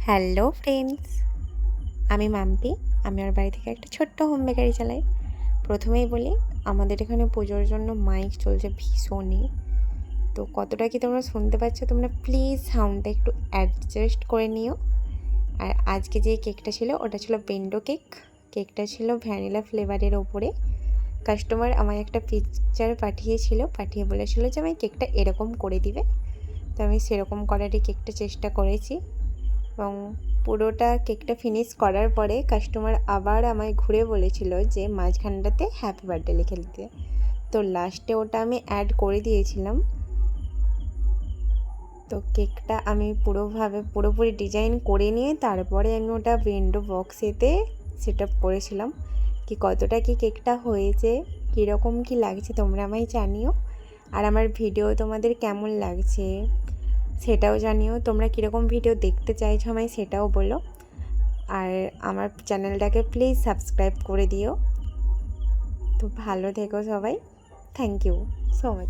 Hello friends, আমি মাম্পি। আমি আমার বাড়ি থেকে একটা ছোট্ট হোম বেকারি চালাই। প্রথমেই বলি, আমাদের এখানে পুজোর জন্য মাইক চলছে ভীষণই। তো কতটা কি তোমরা শুনতে পাচ্ছ, তোমরা প্লিজ সাউন্ডটা একটু অ্যাডজাস্ট করে নিও। আর আজকে যে কেকটা ছিল ওটা ছিল বেন্ডো কেক। কেকটা ছিল ভ্যানিলা ফ্লেভারের ওপরে। কাস্টমার আমায় একটা পিকচার পাঠিয়ে বলেছিল যে আমি কেকটা এরকম করে দিবে। তো আমি সেরকম করারই কেকটা চেষ্টা করেছি এবং পুরোটা কেকটা ফিনিশ করার পরে কাস্টমার আবার আমায় ঘুরে বলেছিল যে মাঝখানটাতে হ্যাপি বার্থডে লিখে দিতে। তো লাস্টে ওটা আমি অ্যাড করে দিয়েছিলাম। তো কেকটা আমি পুরোপুরি ডিজাইন করে নিয়ে তারপরে আমি ওটা উইন্ডো বক্সেতে সেট আপ করেছিলাম। কতটা কি কেকটা হয়েছে, কীরকম কি লাগছে তোমরা আমায় জানিও। আর আমার ভিডিও তোমাদের কেমন লাগছে সেটাও জানিও। তোমরা কীরকম ভিডিও দেখতে চাইছো আমায় সেটাও বলো। আর আমার চ্যানেলটাকে প্লিজ সাবস্ক্রাইব করে দিও। তো ভালো থেকো সবাই। Thank you so much.